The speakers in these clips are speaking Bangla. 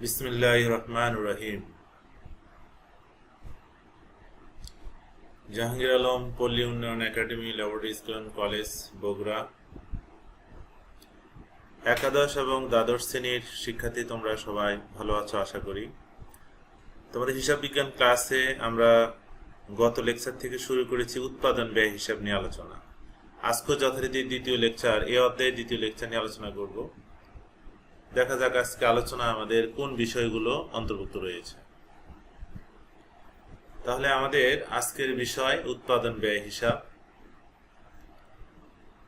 বিসমিল্লাহির রহমানির রহিম। জাহাঙ্গীর আলম পল্লী উন্নয়ন academy, laboratory school and college, Bogura. একাদশ এবং দ্বাদশ শ্রেণীর শিক্ষার্থী, তোমরা সবাই ভালো আছো আশা করি। তোমাদের হিসাব বিজ্ঞান ক্লাসে আমরা গত লেকচার থেকে শুরু করেছি উৎপাদন ব্যয় হিসাব নিয়ে আলোচনা। আজকে যথারীতি দ্বিতীয় লেকচার, এই অধ্যায়ে দ্বিতীয় লেকচার নিয়ে আলোচনা করব। দেখা যাক আজকে আলোচনা আমাদের কোন বিষয়গুলো অন্তর্ভুক্ত রয়েছে। তাহলে আমাদের আজকের বিষয় উৎপাদন ব্যয় হিসাব।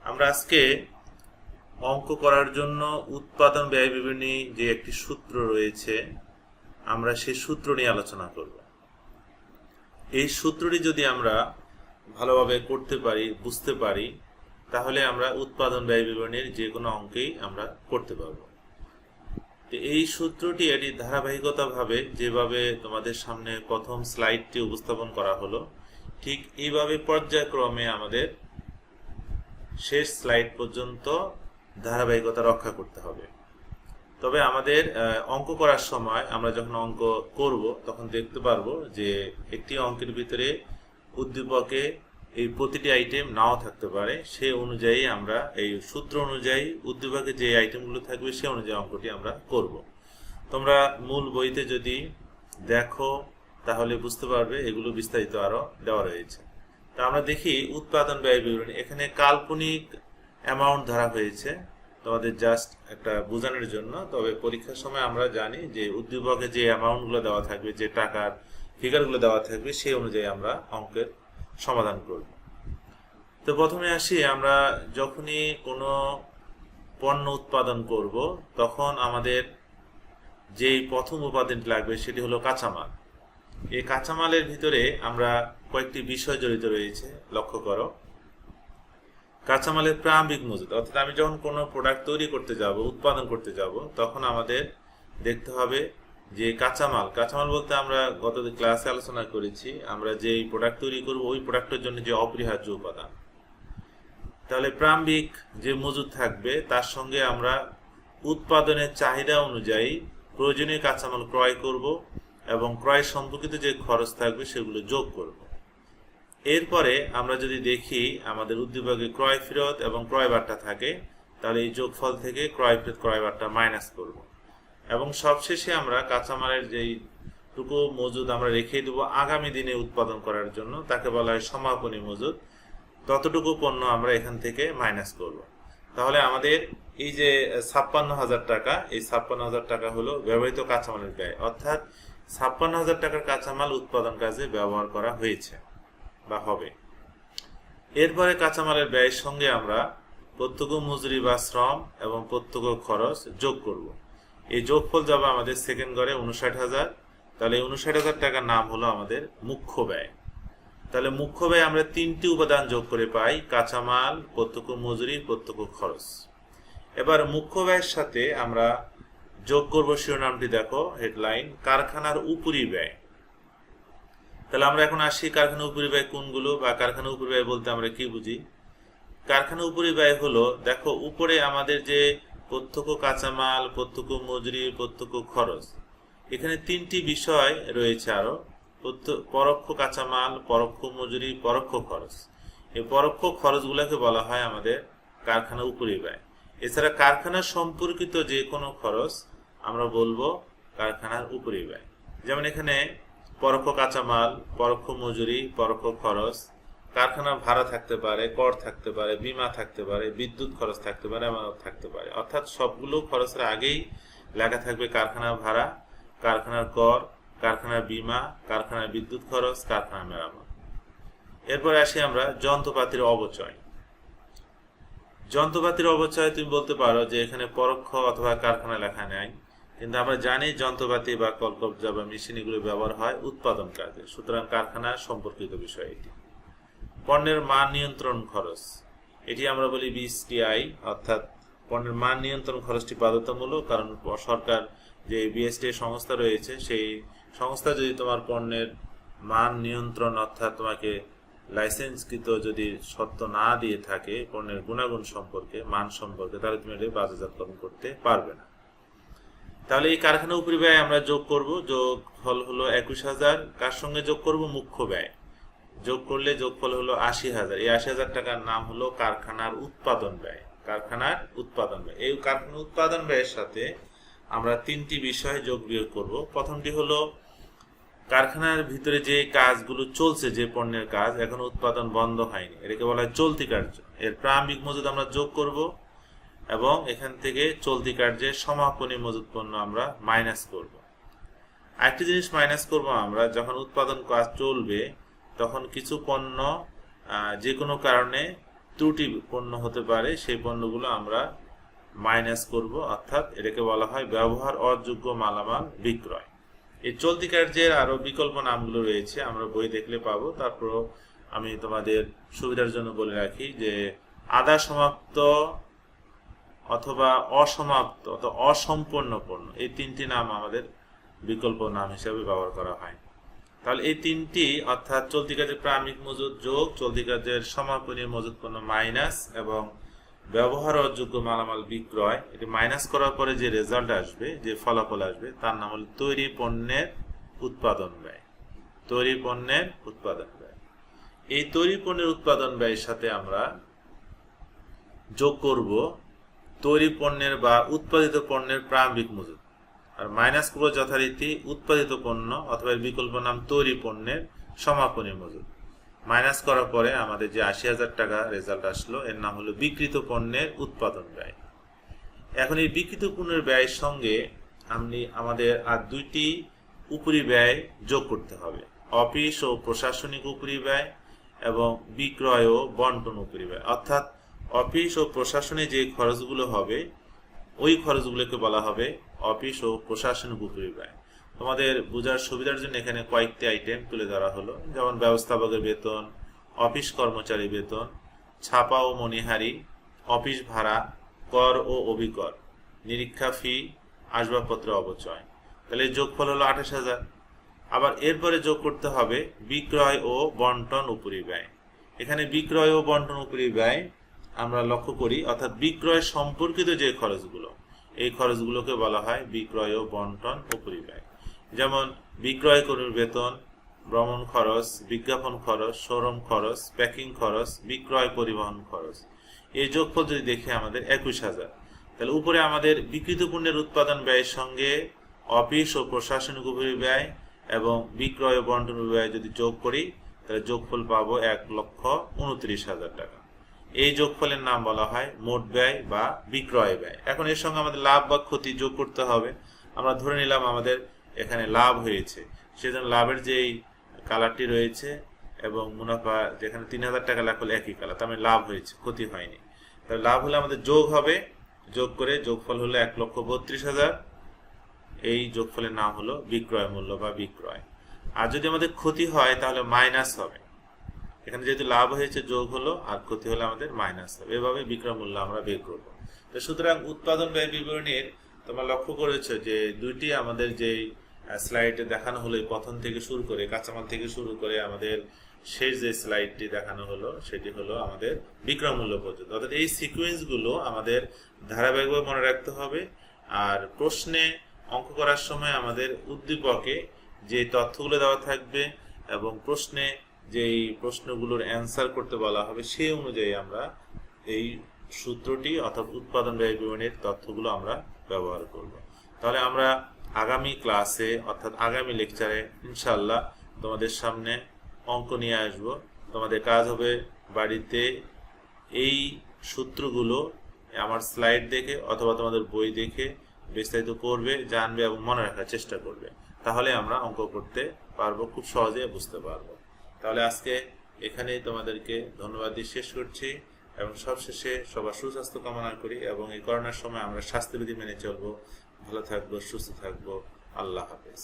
আমরা আজকে অঙ্ক করার জন্য উৎপাদন ব্যয় বিবরণী যে একটি সূত্র রয়েছে, আমরা সেই সূত্র নিয়ে আলোচনা করব। এই সূত্রটি যদি আমরা ভালোভাবে করতে পারি, বুঝতে পারি, তাহলে আমরা উৎপাদন ব্যয় বিবরণীর যে কোনো অঙ্কেই আমরা করতে পারব। এই সূত্রটি এটি ধারাবাহিকতাভাবে যেভাবে তোমাদের সামনে প্রথম স্লাইডটি উপস্থাপন করা হলো, ঠিক এইভাবে পর্যায়ক্রমে আমাদের শেষ স্লাইড পর্যন্ত ধারাবাহিকতা রক্ষা করতে হবে। তবে আমাদের অঙ্ক করার সময় আমরা যখন অঙ্ক করব তখন দেখতে পারবো যে একটি অঙ্কের ভিতরে উদ্দীপকে এই প্রতিটি আইটেম নাও থাকতে পারে। সেই অনুযায়ী আমরা এই সূত্র অনুযায়ী উদ্দীপকে যে আইটেমগুলো থাকবে সে অনুযায়ী অঙ্কটি আমরা করব। তোমরা মূল বইতে যদি দেখো তাহলে বুঝতে পারবে এগুলো বিস্তারিত আরো দেওয়া রয়েছে। তা আমরা দেখি উৎপাদন ব্যয় বিবরণী। এখানে কাল্পনিক অ্যামাউন্ট ধরা হয়েছে তোমাদের জাস্ট একটা বোঝানোর জন্য। তবে পরীক্ষার সময় আমরা জানি যে উদ্দীপকে যে অ্যামাউন্টগুলো দেওয়া থাকবে, যে টাকার ফিগারগুলো দেওয়া থাকবে, সেই অনুযায়ী আমরা অঙ্কের সমাধান করব। তো প্রথমে আসি, আমরা যখনই কোনো পণ্য উৎপাদন করব তখন আমাদের যেই প্রথম উপাদানটি লাগবে সেটি হলো কাঁচামাল। এই কাঁচামালের ভিতরে আমরা কয়েকটি বিষয় জড়িত রয়েছে, লক্ষ্য করো। কাঁচামালের প্রারম্ভিক মজুদ, অর্থাৎ আমি যখন কোনো প্রোডাক্ট তৈরি করতে যাব, উৎপাদন করতে যাব, তখন আমাদের দেখতে হবে যে কাঁচামাল বলতে আমরা গত ক্লাসে আলোচনা করেছি আমরা যে প্রোডাক্ট তৈরি করব ওই প্রোডাক্টের জন্য যে অপরিহার্য উপাদান। তাহলে প্রারম্ভিক যে মজুদ থাকবে তার সঙ্গে আমরা উৎপাদনের চাহিদা অনুযায়ী প্রয়োজনীয় কাঁচামাল ক্রয় করব এবং ক্রয় সম্পর্কিত যে খরচ থাকবে সেগুলো যোগ করব। এরপরে আমরা যদি দেখি আমাদের উদ্দীপকে ক্রয় ফেরত এবং ক্রয় বার্তা থাকে, তাহলে এই যোগফল থেকে ক্রয় ফেরত ক্রয় বার্তা মাইনাস করব এবং সবশেষে আমরা কাঁচামালের যেই টুকু মজুদ আমরা রেখে দেবো আগামী দিনে উৎপাদন করার জন্য, তাকে বলা হয় সমাপনী মজুদ। ততটুকু পণ্য আমরা এখান থেকে মাইনাস করব। তাহলে আমাদের এই যে ৫৬,০০০ টাকা, এই ৫৬,০০০ টাকা হলো ব্যবহৃত কাঁচামালের ব্যয়, অর্থাৎ ৫৬,০০০ টাকার কাঁচামাল উৎপাদন কাজে ব্যবহার করা হয়েছে বা হবে। এরপরে কাঁচামালের ব্যয়ের সঙ্গে আমরা প্রত্যক্ষ মজুরি বা শ্রম এবং প্রত্যক্ষ খরচ যোগ করব। এই যোগফল যাবে আমাদের সেকেন্ড গড়ে ৫৯,০০০। তাহলে ৫৯,০০০ টাকার নাম হলো আমাদের মুখ্য ব্যয়। তাহলে মুখ্য ব্যয় আমরা তিনটি উপাদান যোগ করে পাই, কাঁচামাল, প্রত্যক্ষ মজুরি, প্রত্যক্ষ খরচ। এবার মুখ্য ব্যয়ের সাথে আমরা যোগ করব শিরোনামটি দেখো, হেডলাইন, কারখানার উপরি ব্যয়। তাহলে আমরা এখন আসি কারখানা উপরি ব্যয় কোনগুলো, বা কারখানা উপরি ব্যয় বলতে আমরা কি বুঝি। কারখানা উপরি ব্যয় হলো, দেখো উপরে আমাদের যে প্রত্যক্ষ কাঁচামাল, প্রত্যক্ষ মজুরি, প্রত্যক্ষ খরচ, এখানে তিনটি বিষয় রয়েছে আরো, পরোক্ষ কাঁচামাল, পরোক্ষ মজুরি, পরোক্ষ খরচ। এই পরোক্ষ খরচগুলোকে বলা হয় আমাদের কারখানা উপরি ব্যয়। এছাড়া কারখানা সম্পর্কিত যে কোনো খরচ আমরা বলবো কারখানার উপরি ব্যয়। যেমন এখানে পরোক্ষ কাঁচামাল, পরোক্ষ মজুরি, পরোক্ষ খরচ, কারখানা ভাড়া থাকতে পারে, কর থাকতে পারে, বীমা থাকতে পারে, বিদ্যুৎ খরচ থাকতে পারে, আমানত থাকতে পারে। অর্থাৎ সবগুলো খরচের আগেই লেখা থাকবে কারখানা ভাড়া, কারখানার কর, কারখানার বীমা, কারখানার বিদ্যুৎ খরচ, কারখানার মেরামত। এরপরে আসি আমরা যন্ত্রপাতির অবচয়। যন্ত্রপাতির অবচয় তুমি বলতে পারো যে এখানে পরোক্ষ অথবা কারখানা লেখা নেই, কিন্তু আমরা জানি যন্ত্রপাতি বা কলকব্জা বা মেশিন এগুলো ব্যবহার হয় উৎপাদন কাজে, সুতরাং কারখানা সম্পর্কিত বিষয় এটি। পণ্যের মান নিয়ন্ত্রণ খরচ, এটি আমরা বলি বিএসটিআই, অর্থাৎ পণ্যের মান নিয়ন্ত্রণ খরচটি বাধ্যতামূলক, কারণ সরকার যে বিএসটিআই সংস্থা রয়েছে সেই সংস্থা যদি তোমার পণ্যের মান নিয়ন্ত্রণ, অর্থাৎ তোমাকে লাইসেন্সকৃত যদি সত্য না দিয়ে থাকে পণ্যের গুণাগুণ সম্পর্কে, মান সম্পর্কে, তাহলে তুমি এটি বাজারজাতকরণ করতে পারবে না। তাহলে এই কারখানা উপরি ব্যয় আমরা যোগ করব, যোগফল হলো 21,000। কার সঙ্গে যোগ করব? মুখ্য ব্যয়। যোগ করলে যোগফল হলো 80,000। এই 80,000 টাকার নাম হলো কারখানার উৎপাদন ব্যয়। কারখানার উৎপাদন ব্যয়। এই কারখানার উৎপাদন ব্যয়ের সাথে আমরা তিনটি বিষয় যোগ বিয়োগ করব। প্রথমটি হলো কারখানার ভিতরে যে কাজগুলো চলছে, যে পণ্যের কাজ এখন উৎপাদন বন্ধ হয়নি, এটাকে বলা হয় চলতি কার্য। এর প্রারম্ভিক মজুদ আমরা যোগ করব এবং এখান থেকে চলতি কার্যের সমাপনী মজুদ পণ্য আমরা মাইনাস করব। আরেকটি জিনিস মাইনাস করব আমরা, যখন উৎপাদন কাজ চলবে তখন কিছু পণ্য যে কোনো কারণে ত্রুটি পণ্য হতে পারে, সেই পণ্যগুলো আমরা মাইনাস করব, অর্থাৎ এটাকে বলা হয় ব্যবহার অযোগ্য মালামাল বিক্রয়। এই চলতি কার্যের আরো বিকল্প নামগুলো রয়েছে, আমরা বই দেখলে পাবো। তারপর আমি তোমাদের সুবিধার জন্য বলে রাখি যে আধা সমাপ্ত অথবা অসমাপ্ত অথবা অসম্পূর্ণ পণ্য, এই তিনটি নাম আমাদের বিকল্প নাম হিসেবে ব্যবহার করা হয়। তাহলে এই তিনটি, অর্থাৎ চলতি কাজের প্রারম্ভিক মজুদ যোগ, চলতি কাজের সমাপনী মজুদ পণ্য মাইনাস এবং ব্যবহার অযোগ্য মালামাল বিক্রয়, এটি মাইনাস করার পরে যে রেজাল্ট আসবে, যে ফলাফল আসবে, তার নাম হল তৈরি পণ্যের উৎপাদন ব্যয়। তৈরি পণ্যের উৎপাদন ব্যয়। এই তৈরি পণ্যের উৎপাদন ব্যয়ের সাথে আমরা যোগ করব তৈরি পণ্যের বা উৎপাদিত পণ্যের প্রারম্ভিক মজুদ, আর মাইনাস করব যথারীতি উৎপাদিত পণ্য অথবা বিকল্প নাম তৈরি পণ্যের সমাপনী মজুদ। মাইনাস করার পরে আমাদের যে 80,000 টাকা রেজাল্ট আসলো, এর নাম হলো বিক্রিত পণ্যের উৎপাদন ব্যয়। এখন এই বিক্রিত পণ্যের ব্যয়ের সঙ্গে আমাদের আর দুইটি উপরি ব্যয় যোগ করতে হবে, অফিস ও প্রশাসনিক উপরি ব্যয় এবং বিক্রয় ও বন্টন উপরি ব্যয়। অর্থাৎ অফিস ও প্রশাসনে যে খরচগুলো হবে, ওই খরচগুলোকে বলা হবে অফিস ও প্রশাসনিক উপরি ব্যয়। তোমাদের বোঝার সুবিধার জন্য এখানে কয়েকটি আইটেম তুলে ধরা হলো, যেমন ব্যবস্থাপকের বেতন, অফিস কর্মচারী বেতন, ছাপা ও মণিহারি, অফিস ভাড়া, কর ও অভিকর, নিরীক্ষা ফি, আসবাবপত্র অবচয়। তাহলে যোগফল হলো 28,000। আবার এরপরে যোগ করতে হবে বিক্রয় ও বন্টন উপরি ব্যয়। এখানে বিক্রয় ও বন্টন উপরি ব্যয় আমরা লক্ষ্য করি, অর্থাৎ বিক্রয় সম্পর্কিত যে খরচগুলো, এই খরচগুলোকে বলা হয় বিক্রয় ও বন্টন উপরি ব্যয়। যেমন বিক্রয় কর্মীর বেতন, ভ্রমণ খরচ, বিজ্ঞাপন খরচ, শোরুম খরচ, প্যাকিং খরচ, বিক্রয় পরিবহন খরচ। এই যোগফল যদি দেখি আমাদের 21,000। তাহলে উপরে আমাদের বিক্রিত পণ্যের উৎপাদন ব্যয়ের সঙ্গে অফিস ও প্রশাসনিক উপরি ব্যয় এবং বিক্রয় ও বন্টন ব্যয় যদি যোগ করি, তাহলে যোগফল পাবো 1,29,000 টাকা। এই যোগফলের নাম বলা হয় মোট ব্যয় বা বিক্রয় ব্যয়। এখন এর সঙ্গে আমাদের লাভ বা ক্ষতি যোগ করতে হবে। আমরা ধরে নিলাম আমাদের এখানে লাভ হয়েছে, সেজন্য লাভের যেই কালারটি রয়েছে এবং মুনাফা যেখানে 3,000 টাকা লেখা হলো একই কালার, তার মানে লাভ হয়েছে, ক্ষতি হয়নি। তাহলে লাভ হলে আমাদের যোগ হবে, যোগ করে যোগফল হলো 1,32,000। এই যোগফলের নাম হলো বিক্রয় মূল্য বা বিক্রয়। আর যদি আমাদের ক্ষতি হয় তাহলে মাইনাস হবে। এখানে যেহেতু লাভ হয়েছে যোগ হলো, আর ক্ষতি হলে আমাদের মাইনাস হবে। এভাবে বিক্রয় মূল্য আমরা বের করব। তো সুতরাং উৎপাদন ব্যয় বিবরণীর তোমরা লক্ষ্য করেছো যে দুইটি আমাদের যেই স্লাইডে দেখানো হলো, প্রথম থেকে শুরু করে কাঁচামাল থেকে শুরু করে আমাদের শেষ যে স্লাইডটি দেখানো হলো, সেটি হলো আমাদের বিক্রয় মূল্য পর্যন্ত। অর্থাৎ এই সিকোয়েন্সগুলো আমাদের ধারাবাহিকভাবে মনে রাখতে হবে। আর প্রশ্নে অঙ্ক করার সময় আমাদের উদ্দীপকে যে তথ্যগুলো দেওয়া থাকবে এবং প্রশ্নে যেই প্রশ্নগুলোর অ্যান্সার করতে বলা হবে, সেই অনুযায়ী আমরা এই সূত্রটি অর্থাৎ উৎপাদন ব্যয় বিবরণীর তথ্যগুলো আমরা ব্যবহার করব। তাহলে আমরা আগামী ক্লাসে অর্থাৎ আগামী লেকচারে ইনশাআল্লাহ তোমাদের সামনে অঙ্ক নিয়ে আসব। তোমাদের কাজ হবে বাড়িতে এই সূত্রগুলো আমার স্লাইড দেখে অথবা তোমাদের বই দেখে বিস্তারিত করবে, জানবে এবং মনে রাখার চেষ্টা করবে। তাহলে আমরা অঙ্ক করতে পারবো, খুব সহজে বুঝতে পারবো। তাহলে আজকে এখানেই তোমাদেরকে ধন্যবাদ দিয়ে শেষ করছি এবং সবশেষে সবার সুস্বাস্থ্য কামনা করি এবং এই করোনার সময় আমরা স্বাস্থ্যবিধি মেনে চলবো। ভালো থাকবো, সুস্থ থাকবো। আল্লাহ হাফেজ।